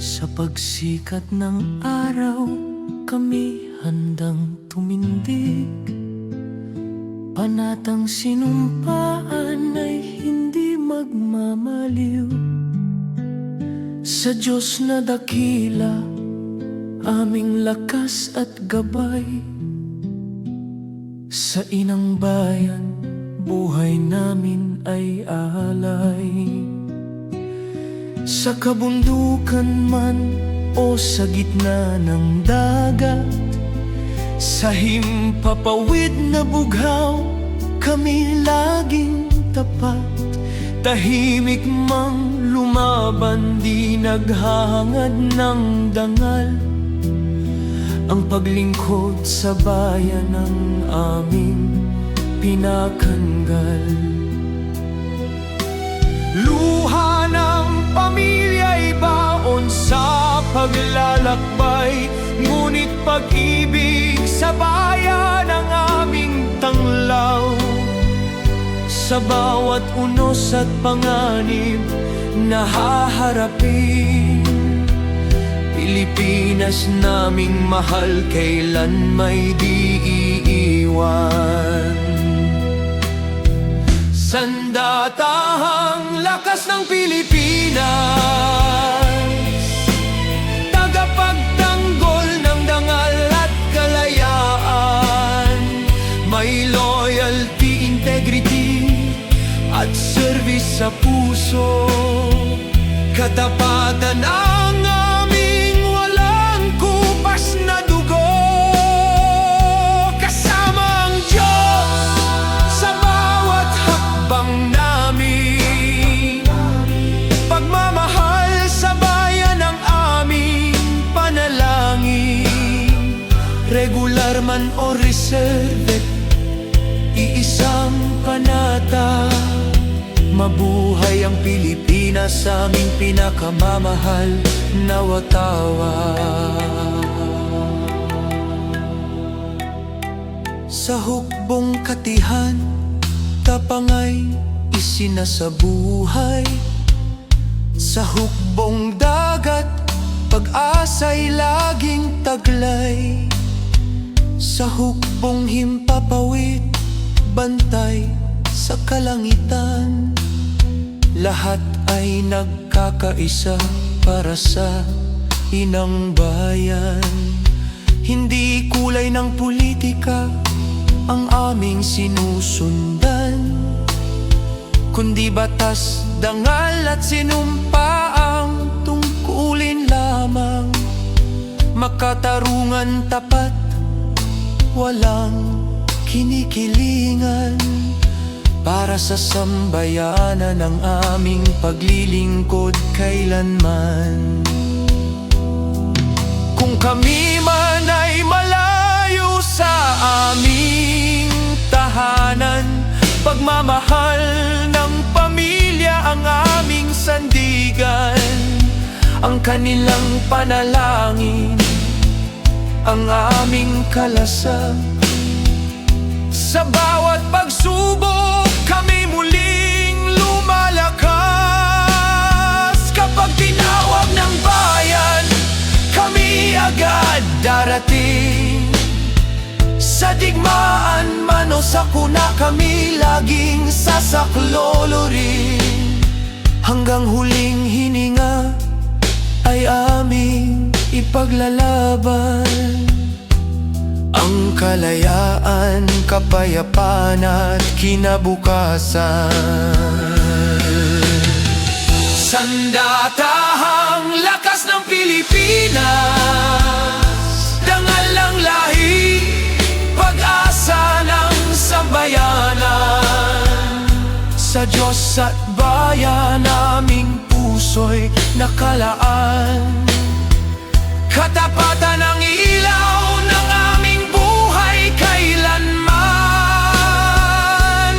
Sa pagsikat ng araw, kami handang tumindig. Panatang sinumpaan ay hindi magmamaliw. Sa Diyos na dakila, aming lakas at gabay. Sa inang bayan, buhay namin ay alay. Sa kabundukan man o sa gitna ng dagat, sa himpapawid na bughaw, kami laging tapat. Tahimik mang lumaban, di naghahangad ng dangal. Ang paglingkod sa bayan ang aming pinakanggal. Luha ng pamilya'y baon sa paglalakbay, ngunit pag-ibig sa bayan ang aming tanglaw. Sa bawat unos at panganib na haharapin, Pilipinas naming mahal, kailan may di iiwan. Sandatahang lakas ng Pilipinas, tagapagtanggol ng dangal at kalayaan. May loyalty, integrity at service sa puso. Katapatan ang aming walang kupas na dugo. Kasama ang Diyos sa bawat hakbang namin. Pagmamahal sa bayan ang aming panalangin. Regular man o reserve, iisang panata. Mabuhay ang Pilipinas, aming pinakamamahal na watawa. Sa hukbong katihan, tapangay isinasabuhay. Sa hukbong dagat, pag-asa'y laging taglay. Sa hukbong himpapawid, bantay sa kalangitan. Lahat ay nagkakaisa para sa inang bayan. Hindi kulay ng politika ang aming sinusundan, kundi batas, dangal at sinumpaang tungkulin lamang. Makatarungan, tapat, walang kinikilingan. Para sa sambayanan ng aming paglilingkod kailanman. Kung kami man ay malayo sa aming tahanan, pagmamahal ng pamilya ang aming sandigan. Ang kanilang panalangin ang aming kalasag. Sa bawat pagsubok, kami muling lumalakas. Kapag tinawag ng bayan, kami agad darating. Sa digmaan man o sakuna, kami laging sasaklolo rin. Hanggang huling hininga ay aming ipaglalaban. Ang kalayaan, kapayapaan at kinabukasan. Sandatahang lakas ng Pilipinas, dangal ng lahi, pag-asa ng sambayanan. Sa Diyos at bayan, aming puso'y nakalaan. Katapatan ang ilaw ng aming buhay kailanman.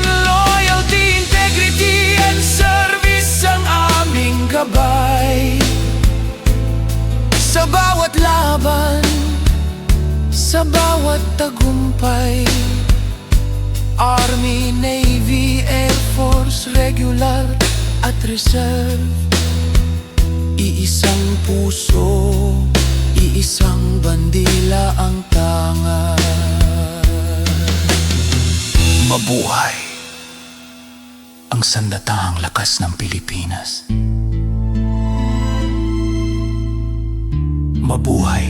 Loyalty, integrity and service ang aming gabay. Sa bawat laban, sa bawat tagumpay, Army, Navy, Air Force, Regular at Reserve, iisang puso, iisang bandila ang tanga. Mabuhay ang sandatahang lakas ng Pilipinas. Mabuhay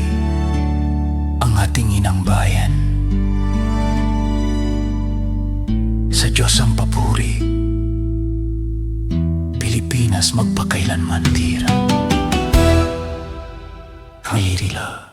ang ating inang bayan. Sa Diyos ang papuri, Pilipinas magpakailanman tira. Mayrila.